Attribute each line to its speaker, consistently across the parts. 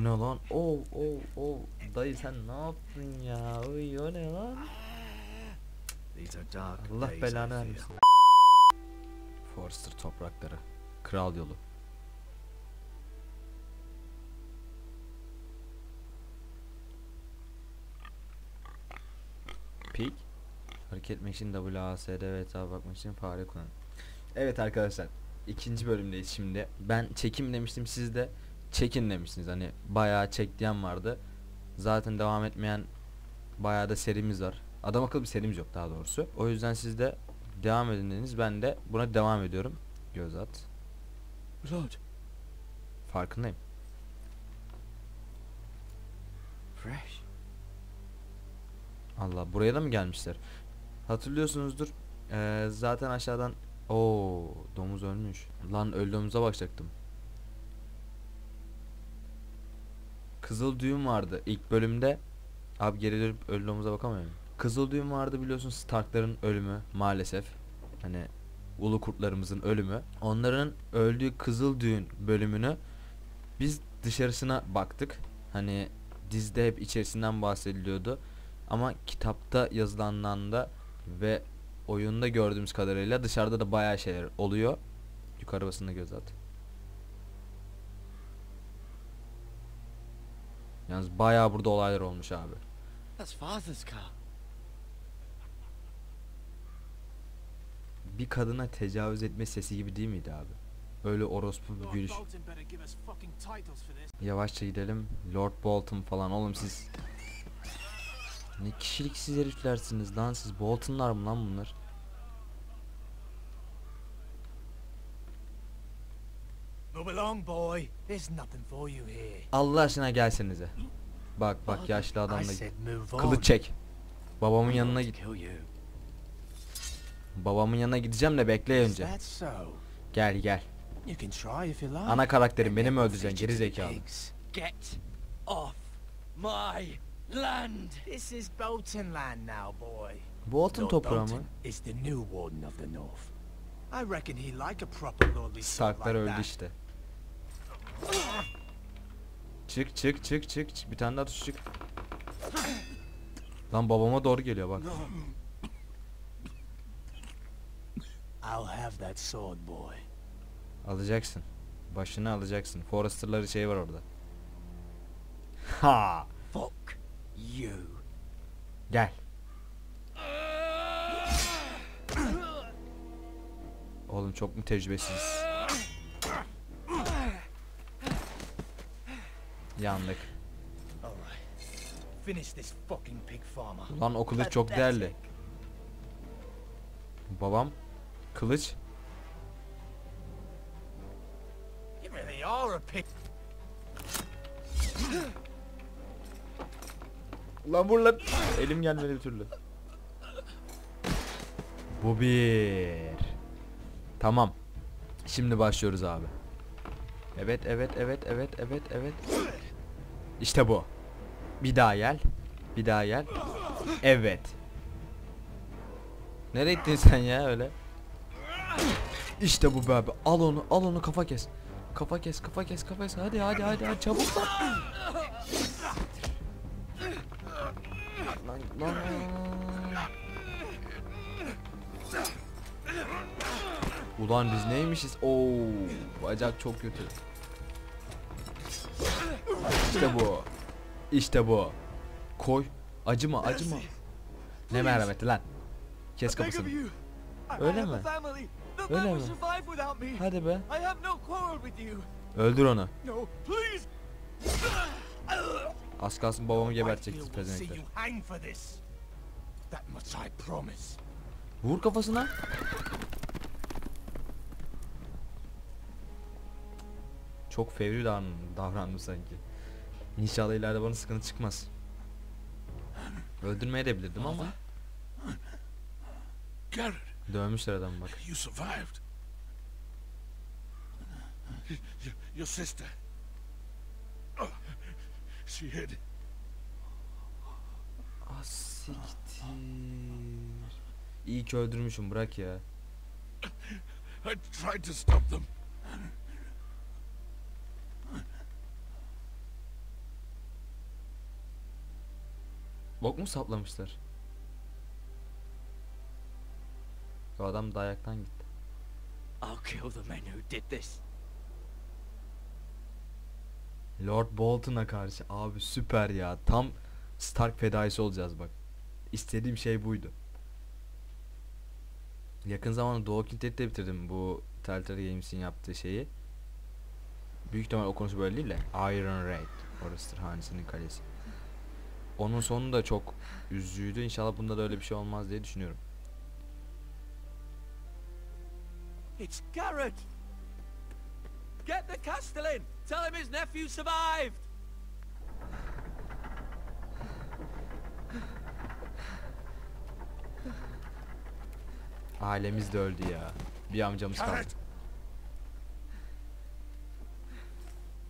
Speaker 1: O ne lan? Oo. Dayı sen ne yaptın ya? Oy o ne lan? Allah belanı vermesin. Forster toprakları. Kral yolu. Pik. Hareket etmek için WASD ve hesaba bakmak için fare kullan. Evet arkadaşlar. İkinci bölümdeyiz şimdi. Ben çekim demiştim, siz de çekin demiştiniz. Hani bayağı çek diyen vardı. Zaten devam etmeyen bayağı da serimiz var. Adam akıllı bir serimiz yok daha doğrusu. O yüzden siz de devam edin dediniz. Ben de buna devam ediyorum. Göz at.
Speaker 2: Lord.
Speaker 1: Farkındayım.
Speaker 2: Fresh.
Speaker 1: Allah, buraya da mı gelmişler? Hatırlıyorsunuzdur. Zaten aşağıdan domuz ölmüş. Lan öldüğümüze bakacaktım. Kızıl düğün vardı ilk bölümde. Abi geri dönüp öldüğümüze bakamıyorum. Kızıl düğün vardı biliyorsunuz, Stark'ların ölümü maalesef. Hani ulu kurtlarımızın ölümü. Onların öldüğü kızıl düğün bölümünü biz dışarısına baktık. Hani dizide hep içerisinden bahsediliyordu. Ama kitapta yazılandan da ve oyunda gördüğümüz kadarıyla dışarıda da bayağı şeyler oluyor. Yukarı basında göz at. Yalnız bayağı burada olaylar olmuş abi.
Speaker 2: That's father's car.
Speaker 1: Bir kadına tecavüz etme sesi gibi değil miydi abi? Öyle orospu bir gülüş. Yavaşça gidelim. Lord Bolton falan, oğlum siz ne kişiliksiz heriflersiniz lan siz. Bolton'lar mı lan bunlar? Allah aşkına gelsenize. Bak yaşlı adamla kılıç çek. Babamın yanına git. Babamın yanına gideceğim de bekle önce. Gel. Ana karakterim, beni mi öldüreceksin geri zekalı?
Speaker 2: Get off my land. This is Bolton land now, boy.
Speaker 1: Bolton toprağı mı?
Speaker 2: Is the new warden of the north. I reckon he like a proper lordly sort
Speaker 1: Starklar
Speaker 2: like
Speaker 1: öldü
Speaker 2: that.
Speaker 1: işte. Çık. Bir tane daha tuş çık. Lan babama doğru geliyor bak.
Speaker 2: I'll have that sword, boy.
Speaker 1: Alacaksın. Başını alacaksın. Forrester'ları şey var orada. Ha!
Speaker 2: Fuck you.
Speaker 1: Gel. Oğlum çok mu tecrübesiz? Yandık.
Speaker 2: Finish this fucking pig farmer.
Speaker 1: Lan o kılıç çok değerli. Babam kılıç.
Speaker 2: You really are a pig.
Speaker 1: Lan vur lan. Elim gelmedi bir türlü. Bu bir. Tamam. Şimdi başlıyoruz abi. Evet. İşte bu. Bir daha gel. Evet. Nereye gittin sen ya öyle? İşte bu be abi. Al onu kafa kes. Kafa kes. Hadi çabuk lan. Lan. Ulan biz neymişiz? Bacak çok kötü. İşte bu. Koy. Acıma. Ne merhameti lan. Kes kafasını. Öyle mi? Hadi be. Öldür onu. Az kalsın babamı gebertecektiniz pezevenkler. Vur kafasına. Çok fevri davrandım sanki. İnşallah ileride bana sıkıntı çıkmaz. Öldürmeye de bilirdim ama. Dövmüşler adamı bak.
Speaker 3: You survived. Your sister. She hid.
Speaker 1: Asiktir. İyi ki öldürmüşüm, bırak ya.
Speaker 3: I tried to stop them.
Speaker 1: Bok mu saplamışlar? O adam dayaktan gitti.
Speaker 2: I'll kill the men who did this.
Speaker 1: Lord Bolton'a karşı abi süper ya. Tam Stark fedaisi olacağız bak. İstediğim şey buydu. Yakın zamanda The Walking Dead'de bitirdim bu Telltale Games'in yaptığı şeyi. Büyük ihtimal o konusu böyle değil de Iron Raid. Orası hanesinin kalesi. Onun sonu da çok üzücüydü. İnşallah bunda da öyle bir şey olmaz diye düşünüyorum.
Speaker 2: It's Garrett! Get the Castellan! Tell him his nephew survived!
Speaker 1: Ailemiz de öldü ya. Bir amcamız kaldı.
Speaker 3: Garrett!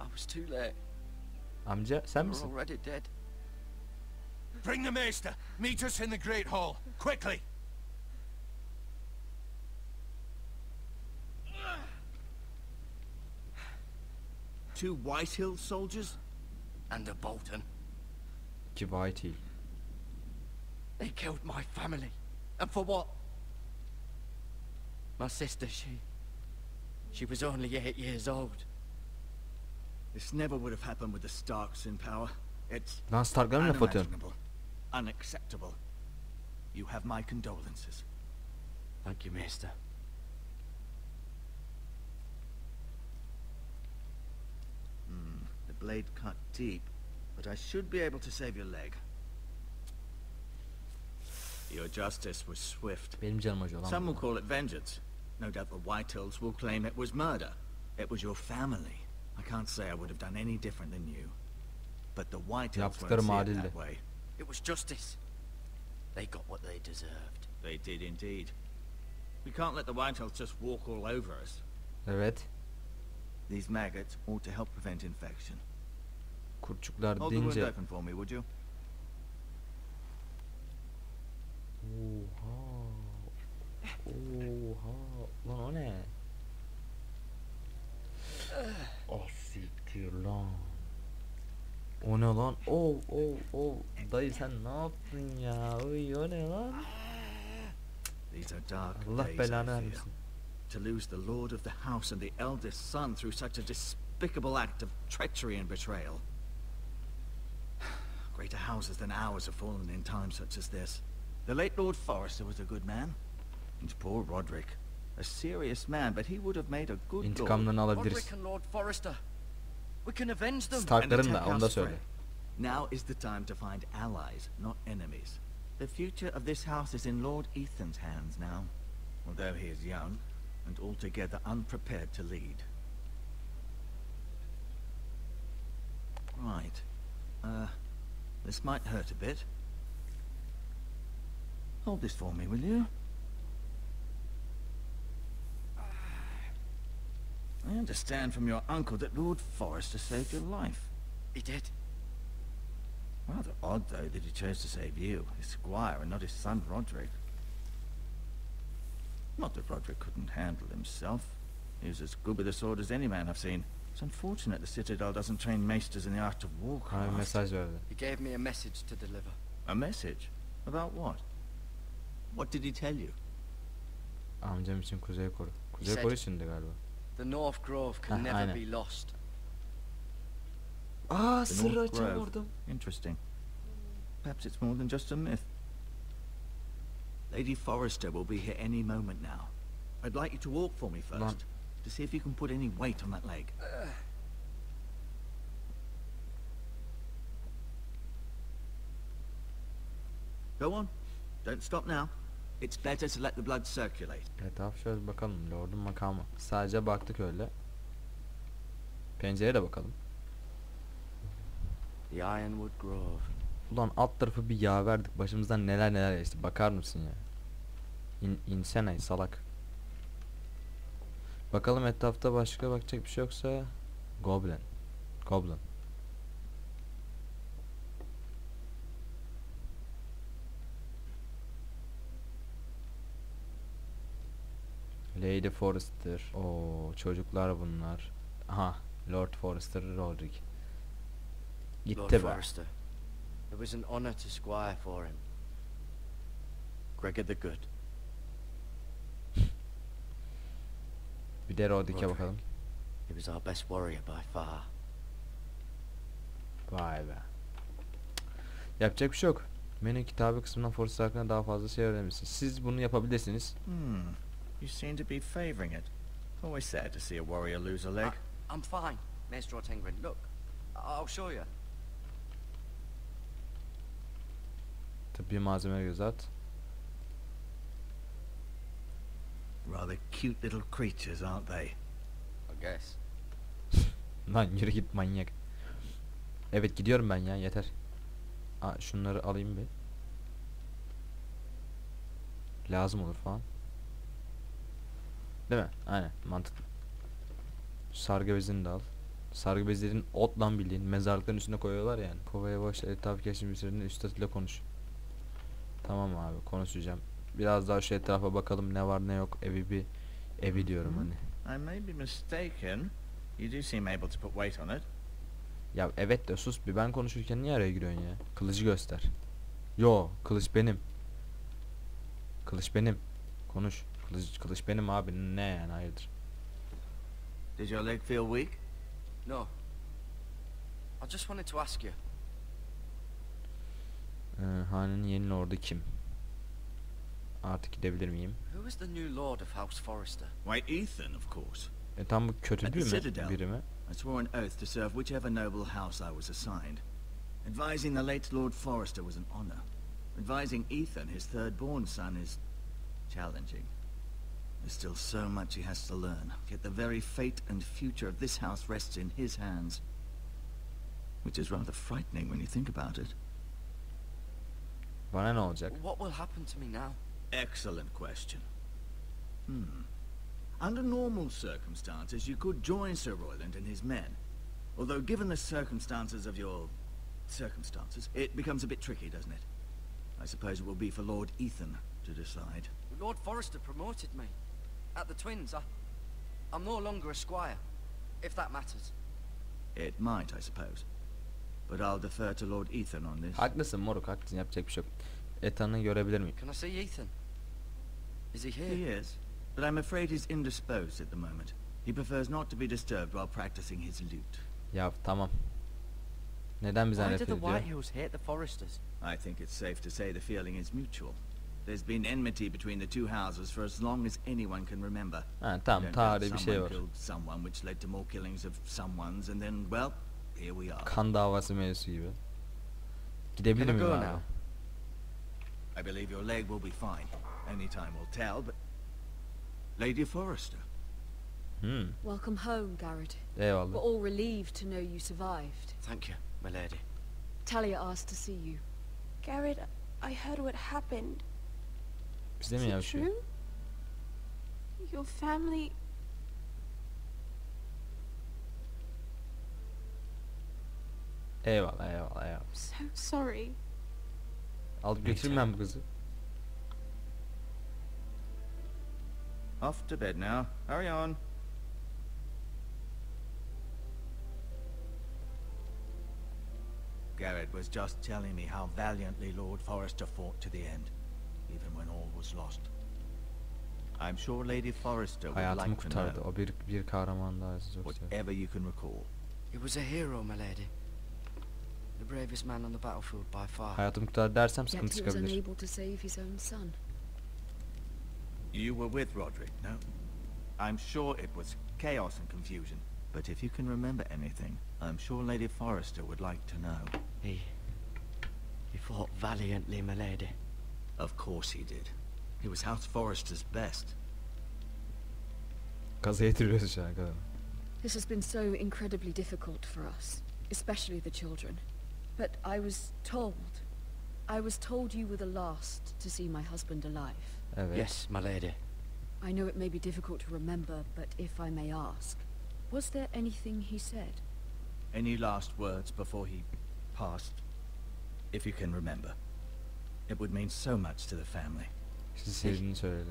Speaker 2: I was too late.
Speaker 1: Amca sen
Speaker 2: We're
Speaker 1: misin?
Speaker 2: already dead.
Speaker 3: Bring the maester. Meet us in the Great Hall. Quickly!
Speaker 2: Two Whitehill soldiers? And a Bolton.
Speaker 1: Ki Whitehill.
Speaker 2: They killed my family. And for what? My sister, she was only 8 years old.
Speaker 4: This never would have happened with the Starks in power. It's
Speaker 1: Lan Stark'ların laf atıyorsun.
Speaker 4: unimaginable, unacceptable. You have my condolences.
Speaker 2: Thank you, Maester.
Speaker 4: The blade cut deep, but I should be able to save your leg. Your justice was swift.
Speaker 1: Benim canım acıyor lan.
Speaker 4: Some will
Speaker 1: bu.
Speaker 4: call it vengeance. No doubt the Whitehills will claim it was murder. It was your family. I can't say I would have done any different than you. But the Whitehills won't
Speaker 1: Yaptıklarım
Speaker 4: see it
Speaker 1: adildi.
Speaker 4: that way.
Speaker 2: It was justice. They got what they deserved.
Speaker 4: They did indeed. We can't let the Whitehills just walk all over us.
Speaker 1: Evet.
Speaker 4: These maggots ought to help prevent infection.
Speaker 1: Kurtçuklar
Speaker 4: Hold the wound
Speaker 1: deyince.
Speaker 4: open for me, would you?
Speaker 1: Oha. Oha. Lan o ne? Oh siktir lan. O ne lan? Oh. Dayı sen ne yaptın ya? Uy o ne lan?
Speaker 4: These are dark
Speaker 1: Allah
Speaker 4: days, I
Speaker 1: belanı
Speaker 4: fear.
Speaker 1: vermesin.
Speaker 4: To lose the lord of the house and the eldest son through such a despicable act of treachery and betrayal. Greater houses than ours have fallen in times such as this. The late Lord Forrester was a good man. And poor Roderick. A serious man, but he would have made a good lord.
Speaker 1: İntikamlarını alabiliriz.
Speaker 2: Roderick and Lord Forrester. We can avenge them.
Speaker 1: Stark'ların
Speaker 4: And
Speaker 1: da
Speaker 4: attack
Speaker 1: onu da
Speaker 4: house
Speaker 1: söyle.
Speaker 4: Frey. Now is the time to find allies, not enemies. The future of this house is in Lord Ethan's hands now. Although he is young, and altogether unprepared to lead. Right. This might hurt a bit. Hold this for me, will you? I understand from your uncle that Lord Forrester saved your life.
Speaker 2: He did.
Speaker 4: Rather odd, though, that he chose to save you, his squire, and not his son Roderick. Not that Roderick couldn't handle himself. He was as good with a sword as any man I've seen. It's unfortunate the Citadel doesn't train maesters in the art of
Speaker 1: Bana bir
Speaker 4: warcraft.
Speaker 1: mesaj verdi.
Speaker 2: He gave me a message to deliver.
Speaker 4: A message? About what? What did he tell you?
Speaker 1: Amcam için Kuzey Koru. Kuzey
Speaker 2: said-
Speaker 1: Koru içindi galiba.
Speaker 2: The North Grove can
Speaker 1: Heh,
Speaker 2: never
Speaker 1: aynen.
Speaker 2: be lost.
Speaker 1: Aa
Speaker 4: The
Speaker 1: sırrı
Speaker 4: North
Speaker 1: açan
Speaker 4: Grove.
Speaker 1: vurdum.
Speaker 4: Interesting. Perhaps it's more than just a myth. Lady Forrester will be here any moment now. I'd like you to walk for me first,
Speaker 1: Lan.
Speaker 4: to see if you can put any weight on that leg. Go on. Don't stop now. It's better to let the blood circulate.
Speaker 1: Etraf şöyle bakalım. Lord'un makamı. Sadece baktık öyle. Pencereye de bakalım.
Speaker 2: The Ironwood Grove.
Speaker 1: Ulan alt tarafı bir yağ verdik. Başımızdan neler geçti. Bakar mısın ya? İnsene salak. Bakalım etrafta başka bakacak bir şey yoksa. Goblin. Lady Forrester. Oo çocuklar bunlar. Aha Lord Forrester Roderick.
Speaker 2: Lord
Speaker 1: Gitti be.
Speaker 2: Forrester.
Speaker 5: It was an honor to squire for him. Gregor the Good.
Speaker 1: Bir de Rodik'e bakalım.
Speaker 5: He was our best warrior by far.
Speaker 1: Vay be. Yapacak bir şey yok. Menü kitabı kısmından Forrester hakkında daha fazla şey öğrenmişsiniz. Siz bunu yapabilirsiniz.
Speaker 4: You seem to be favoring it. Always sad to see a warrior lose a leg.
Speaker 5: I'm fine, Maester Ortengren. Look, I'll show you.
Speaker 1: Tıbbi malzeme göz at.
Speaker 4: Rather cute little creatures, aren't they?
Speaker 5: I guess.
Speaker 1: Lan yürü git manyak. Evet gidiyorum ben ya, yeter. Aa, şunları alayım bir. Lazım olur falan. Değil mi? Aynen, mantıklı. Sargı bezini de al. Sargı bezlerin otlan bildiğin mezarlıkların üstüne koyuyorlar yani. Kovaya başla, etrafı geçim üzerinde üstad ile konuş. Tamam abi, konuşacağım. Biraz daha şu etrafa bakalım, ne var ne yok, evi diyorum hani.
Speaker 4: I may be mistaken. You do seem able to put weight on it.
Speaker 1: Ya evet de sus bir, ben konuşurken niye araya giriyorsun ya? Kılıcı göster. Yo, kılıç benim. Kılıç benim. Konuş. Kılıç benim abi, ne yani, hayırdır?
Speaker 4: Did your leg feel weak?
Speaker 5: No. I just wanted to ask you.
Speaker 1: Hanenin yeni lordu kim? Artık gidebilir miyim?
Speaker 5: Who is the new lord of House Forrester?
Speaker 4: Why, Ethan, of course.
Speaker 1: Tam bu kötü
Speaker 4: At
Speaker 1: bir
Speaker 4: the
Speaker 1: mi?
Speaker 4: Citadel.
Speaker 1: Biri mi?
Speaker 4: I swore an oath to serve whichever noble house I was assigned. Advising the late Lord Forrester was an honor. Advising Ethan, his third-born son, is challenging. There's still so much he has to learn, yet the very fate and future of this house rests in his hands. Which is rather frightening when you think about it.
Speaker 1: Bana ne olacak?
Speaker 5: What will happen to me now?
Speaker 4: Excellent question. Under normal circumstances, you could join Sir Royland and his men. Although given the circumstances of your circumstances, it becomes a bit tricky, doesn't it? I suppose it will be for Lord Ethan to decide.
Speaker 5: Lord Forrester promoted me. At the Twins, I'm no longer a squire, if that matters.
Speaker 4: It might, I suppose. But I'll defer to Lord Ethan on this.
Speaker 1: Haklısın moruk, haklısın, yapacak bir şey yok. Ethan'ı görebilir miyim?
Speaker 5: Can I see Ethan? Is he here?
Speaker 4: He is, but I'm afraid he's indisposed at the moment. He prefers not to be disturbed while practicing his lute.
Speaker 1: Ya tamam. Neden bizden
Speaker 5: Why
Speaker 1: nefret
Speaker 5: do the
Speaker 1: ediyor?
Speaker 5: Whitehills hate the Forresters?
Speaker 4: I think it's safe to say the feeling is mutual. There's been enmity between the two houses for as long as anyone can remember.
Speaker 1: Ha tamam,
Speaker 4: Don't
Speaker 1: tarihi
Speaker 4: doubt
Speaker 1: bir şey
Speaker 4: someone
Speaker 1: var.
Speaker 4: killed someone, which led to more killings of someone's, and then, well, here we are.
Speaker 1: Kan davası mevzusu gibi. Gidebilir
Speaker 5: Can I
Speaker 1: miyim
Speaker 5: go
Speaker 1: abi?
Speaker 5: now?
Speaker 4: I believe your leg will be fine. Only time will tell, but... Lady Forrester.
Speaker 6: Welcome home, Garrett. We're
Speaker 1: Eyvallah.
Speaker 6: all relieved to know you survived.
Speaker 5: Thank you, my lady.
Speaker 6: Talia asked to see you.
Speaker 7: Garrett, I heard what happened.
Speaker 1: Bizde mi
Speaker 7: Is it
Speaker 1: yaşıyor?
Speaker 7: true? Your family...
Speaker 1: Eyvallah eyvallah eyvallah.
Speaker 7: I'm so sorry.
Speaker 1: Alıp götüreyim ben bu kızı.
Speaker 4: Off to bed now. Hurry on. Garrett was just telling me how valiantly Lord Forrester fought to the end, even when all was lost. I'm sure Lady Forrester would
Speaker 1: Hayatımı
Speaker 4: like to
Speaker 1: kurtardı.
Speaker 4: know
Speaker 1: O bir kahraman daha, çok seviyorum.
Speaker 4: whatever you can recall.
Speaker 5: He was a hero, my lady. The bravest man on the battlefield by far.
Speaker 1: Hayatımı kurtardı dersem
Speaker 6: Yet
Speaker 1: sıkıntı
Speaker 6: he was
Speaker 1: çıkabilir.
Speaker 6: unable to save his own son.
Speaker 4: You were with Roderick, no? I'm sure it was chaos and confusion. But if you can remember anything, I'm sure Lady Forrester would like to know.
Speaker 5: He fought valiantly, my lady.
Speaker 4: Of course he did. He was House Forrester's best.
Speaker 1: Gaza getiriyoruz şu an kadar.
Speaker 6: This has been so incredibly difficult for us, especially the children. But I was told you were the last to see my husband alive.
Speaker 1: Evet.
Speaker 5: Yes, my lady.
Speaker 6: I know it may be difficult to remember, but if I may ask, was there anything he said?
Speaker 4: Any last words before he passed? If you can remember. It would mean so much to the family.
Speaker 1: Sizi sevdiğini söyledi.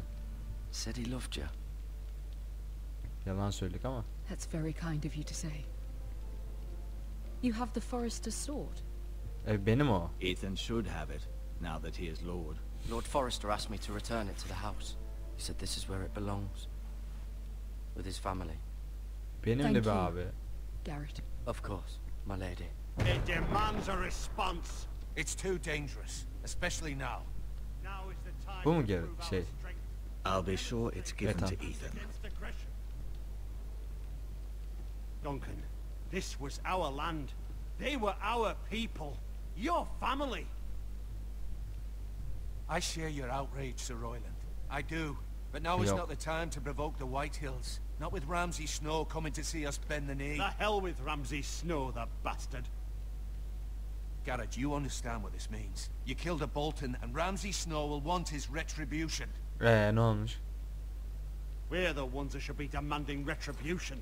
Speaker 5: Said he loved you.
Speaker 1: Yalan söyledik ama.
Speaker 6: That's very kind of you to say. You have the Forester's sword.
Speaker 1: Benim o.
Speaker 4: Ethan should have it, now that he is Lord.
Speaker 5: Lord Forrester asked me to return it to the house. He said this is where it belongs. With his family.
Speaker 1: Benim
Speaker 6: Thank
Speaker 1: de be
Speaker 6: you.
Speaker 1: abi.
Speaker 6: Garrett.
Speaker 5: Of course, my lady.
Speaker 3: It demands a response. It's too dangerous, especially now. Now is the time
Speaker 1: Bu mu
Speaker 3: to
Speaker 1: geri
Speaker 3: prove our
Speaker 1: şey?
Speaker 3: strength
Speaker 4: I'll be sure it's given to
Speaker 1: tamam.
Speaker 4: Ethan.
Speaker 3: against aggression. Duncan, this was our land. They were our people. Your family. I share your outrage, Sir Royland. I do. But now is
Speaker 1: Yok.
Speaker 3: not the time to provoke the Whitehills. Not with Ramsay Snow coming to see us bend the knee.
Speaker 8: The hell with Ramsay Snow, the bastard.
Speaker 3: Garrett, you understand what this means. You killed a Bolton, and Ramsay Snow will want his retribution.
Speaker 1: Ne olmuş?
Speaker 8: We're the ones that should be demanding retribution.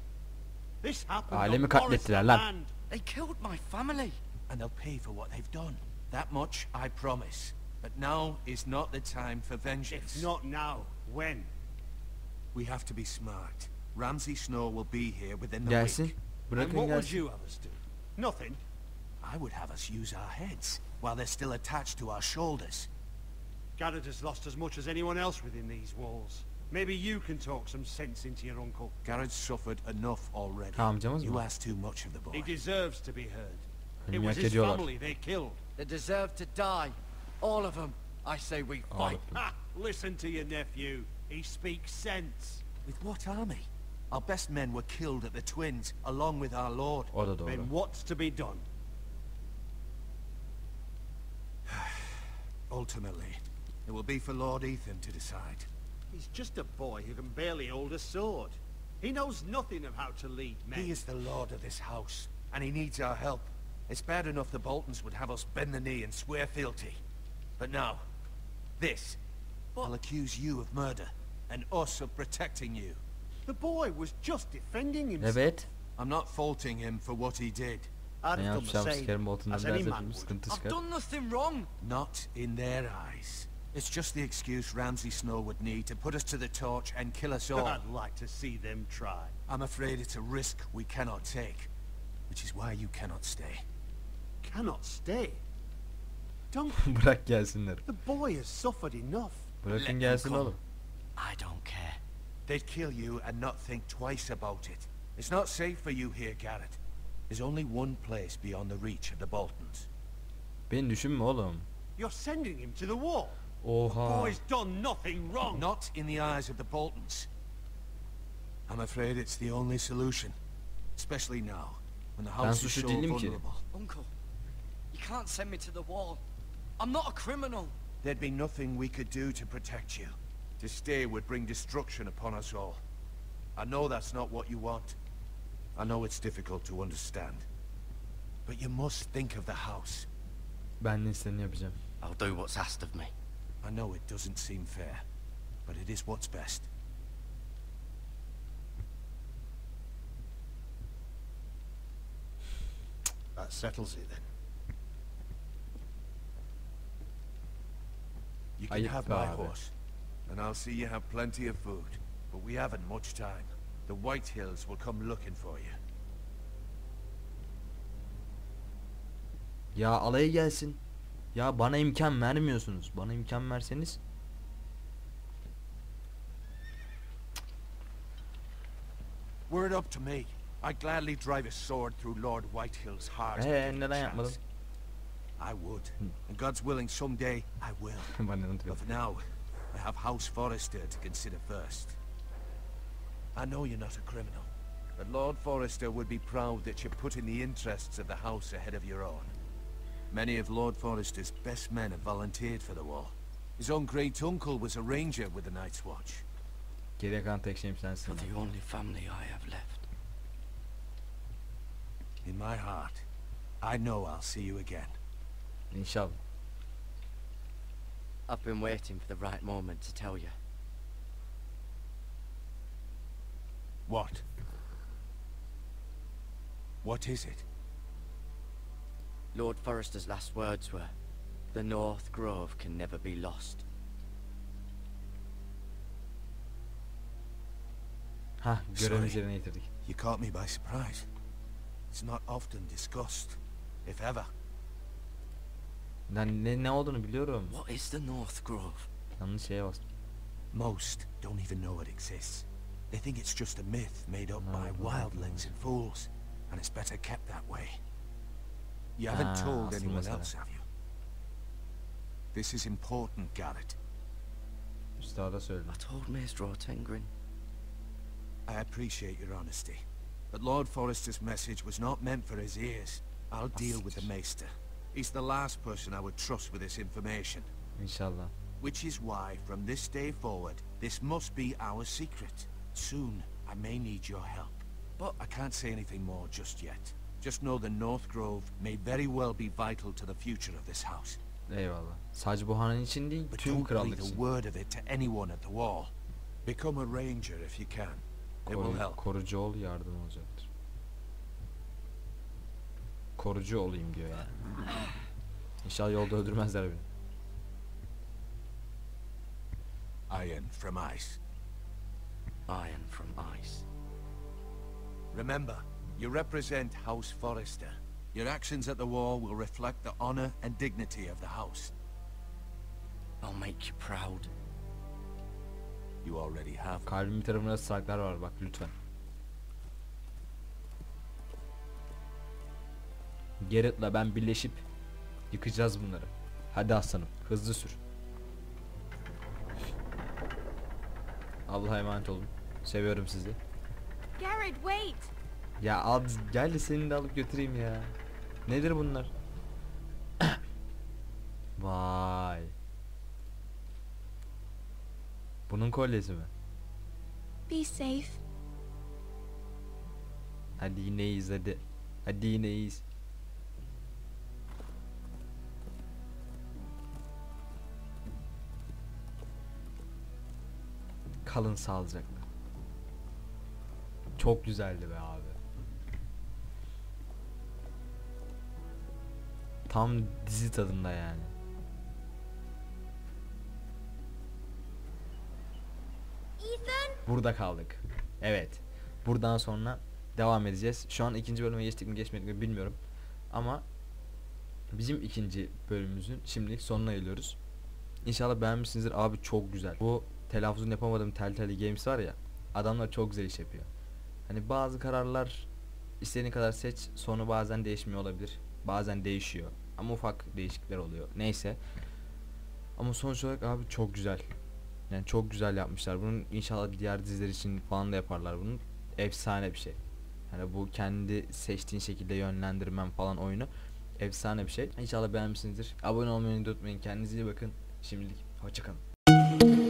Speaker 8: This happened
Speaker 1: Ailemi
Speaker 8: on Forrester
Speaker 1: katlettiler lan.
Speaker 8: land.
Speaker 5: They killed my family.
Speaker 3: And they'll pay for what they've done. That much I promise. But now is not the time for vengeance.
Speaker 8: If not now, when?
Speaker 3: We have to be smart. Ramsay Snow will be here within the
Speaker 1: Gelsin.
Speaker 3: week.
Speaker 8: And
Speaker 1: Bırakın
Speaker 8: what would
Speaker 1: gelsin.
Speaker 8: you have us do? Nothing.
Speaker 3: I would have us use our heads, while they're still attached to our shoulders.
Speaker 8: Garrett has lost as much as anyone else within these walls. Maybe you can talk some sense into your uncle.
Speaker 3: Garrett's suffered enough already.
Speaker 1: Amcamız
Speaker 3: You
Speaker 1: mı?
Speaker 3: ask too much of the boy.
Speaker 8: He deserves to be heard. It
Speaker 1: Hani
Speaker 8: was
Speaker 1: hak
Speaker 8: his
Speaker 1: ediyorlar.
Speaker 8: family they killed.
Speaker 5: They deserve to die. All of them. I say we
Speaker 1: All
Speaker 5: fight.
Speaker 1: of them.
Speaker 8: Ha! Listen to your nephew. He speaks sense.
Speaker 3: With what army? Our best men were killed at the Twins, along with our lord.
Speaker 1: O da doğru.
Speaker 8: Then what's to be done?
Speaker 3: Ultimately, it will be for Lord Ethan to decide.
Speaker 8: He's just a boy who can barely hold a sword. He knows nothing of how to lead men.
Speaker 3: He is the lord of this house, and he needs our help. It's bad enough the Boltons would have us bend the knee and swear fealty. But now, this. I'll accuse you of murder, and us of protecting you.
Speaker 8: The boy was just defending himself.
Speaker 1: Evet.
Speaker 3: I'm not faulting him for what he did.
Speaker 8: I'd
Speaker 1: Ben
Speaker 8: have done the
Speaker 1: yapacağım
Speaker 8: same,
Speaker 1: sikerim Bolton'dan
Speaker 8: as
Speaker 1: biraz
Speaker 8: any
Speaker 1: da
Speaker 8: man
Speaker 1: bir
Speaker 8: would.
Speaker 1: sıkıntı
Speaker 5: I've
Speaker 1: çıkar.
Speaker 5: done nothing wrong.
Speaker 3: Not in their eyes. It's just the excuse Ramsay Snow would need to put us to the torch and kill us all.
Speaker 8: I'd like to see them try.
Speaker 3: I'm afraid it's a risk we cannot take, which is why you cannot stay.
Speaker 8: Cannot stay. Don't.
Speaker 1: Bırak gelsinler.
Speaker 8: The boy has suffered enough.
Speaker 1: Bırakın gelsin oğlum.
Speaker 5: I don't care.
Speaker 3: They'd kill you and not think twice about it. It's not safe for you here, Garrett. There's only one place beyond the reach of the Boltons.
Speaker 1: Beni düşünme oğlum.
Speaker 8: You're sending him to the wall.
Speaker 1: Oha.
Speaker 8: Boy's done nothing wrong.
Speaker 3: Not in the eyes of the Boltons. I'm afraid it's the only solution. Especially now, when the house is
Speaker 1: suçlu
Speaker 3: so
Speaker 1: değilim ki.
Speaker 3: vulnerable.
Speaker 5: Uncle, you can't send me to the wall. I'm not a criminal.
Speaker 3: There'd be nothing we could do to protect you. To stay would bring destruction upon us all. I know that's not what you want. I know it's difficult to understand. But you must think of the house.
Speaker 1: Ben de istediğini yapacağım.
Speaker 5: I'll do what's asked of me.
Speaker 3: I know it doesn't seem fair, but it is what's best.
Speaker 8: That settles it then.
Speaker 3: You can
Speaker 1: Ayıp
Speaker 3: have
Speaker 1: be
Speaker 3: my
Speaker 1: abi.
Speaker 3: horse, and I'll see you have plenty of food. But we haven't much time. The Whitehills will come looking for you.
Speaker 1: Ya alaya gelsin. Ya bana imkan vermiyorsunuz. Bana imkan verseniz.
Speaker 3: Were it up to me, I'd gladly drive a sword through Lord Whitehill's heart. given a
Speaker 1: Neden yapmadın?
Speaker 3: chance. I would, and God's willing someday I will.
Speaker 1: Bana
Speaker 3: But for now, I have House Forrester to consider first. I know you're not a criminal, but Lord Forrester would be proud that you're putting the interests of the house ahead of your own. Many of Lord Forrester's best men have volunteered for the war. His own great-uncle was a ranger with the Night's Watch.
Speaker 1: Geriye kalan tek şeyim sensin.
Speaker 5: You're the only family I have left.
Speaker 3: In my heart, I know I'll see you again.
Speaker 1: İnşallah.
Speaker 5: I've been waiting for the right moment to tell you.
Speaker 3: What? What is it?
Speaker 5: Lord Forrester's last words were, "The North Grove can never be lost."
Speaker 1: Hah, görevimizi
Speaker 3: Sorry.
Speaker 1: yerine getirdik.
Speaker 3: You caught me by surprise. It's not often discussed, if ever.
Speaker 1: Ne olduğunu biliyorum.
Speaker 3: What is the North Grove?
Speaker 1: Yanlış şeye bastım.
Speaker 3: Most don't even know it exists. They think it's just a myth made up by wildlings and fools, and it's better kept that way. You haven't told
Speaker 1: asıl
Speaker 3: anyone
Speaker 1: mesele.
Speaker 3: else, have you? This is important, Garrett.
Speaker 1: Üstada söyle.
Speaker 5: I told Maestro Tengrin.
Speaker 3: I appreciate your honesty, but Lord Forrester's message was not meant for his ears. I'll deal with the Maester. He's the last person I would trust with this information.
Speaker 1: İnşallah.
Speaker 3: Which is why, from this day forward, this must be our secret. Soon, I may need your help. But I can't say anything more just yet. Just know the North Grove may very well be vital to the future of this house.
Speaker 1: Eyvallah. Sadece bu hanın için değil,
Speaker 3: But
Speaker 1: tüm
Speaker 3: don't
Speaker 1: krallık
Speaker 3: breathe a
Speaker 1: için.
Speaker 3: word of it to anyone at the wall. Become a ranger if you can. It will help.
Speaker 1: Korucu ol, yardım olacaktır. Korucu olayım diyor yani. İnşallah yolda öldürmezler beni.
Speaker 3: Iron from ice.
Speaker 5: Iron from ice.
Speaker 3: Remember, you represent House Forrester. Your actions at the wall will reflect the honor and dignity of the house.
Speaker 5: I'll make you proud.
Speaker 3: You already have.
Speaker 1: Kalbim bir tarafında sırıklar var bak lütfen. Garrett'la ben birleşip yıkacağız bunları. Hadi aslanım, hızlı sür. Allah'a emanet olun. Seviyorum sizi.
Speaker 7: Garrett, wait!
Speaker 1: Ya al gel de seni de alıp götüreyim ya. Nedir bunlar? Vay. Bunun kolyesi mi?
Speaker 7: Be safe.
Speaker 1: Hadi yine iyiyiz hadi. Hadi yine iyiyiz. Kalın sağlıcakla. Çok güzeldi be abi. Tam dizi tadında yani. Burada kaldık. Evet. Buradan sonra devam edeceğiz. Şu an ikinci bölüme geçtik mi geçmedik mi bilmiyorum. Ama bizim ikinci bölümümüzün şimdilik sonuna geliyoruz. İnşallah beğenmişsinizdir. Abi çok güzel. Bu telaffuzunu yapamadığım Telltale Games var ya. Adamlar çok güzel iş yapıyor. Hani bazı kararlar istediğin kadar seç, sonu bazen değişmiyor olabilir. Bazen değişiyor. Ama ufak değişiklikler oluyor. Neyse. Ama sonuç olarak abi çok güzel. Yani çok güzel yapmışlar. Bunun inşallah diğer diziler için falan da yaparlar bunun. Efsane bir şey. Hani bu kendi seçtiğin şekilde yönlendirmen falan oyunu efsane bir şey. İnşallah beğenmişsinizdir. Abone olmayı unutmayın. Kendinize iyi bakın. Şimdilik hoşça kalın.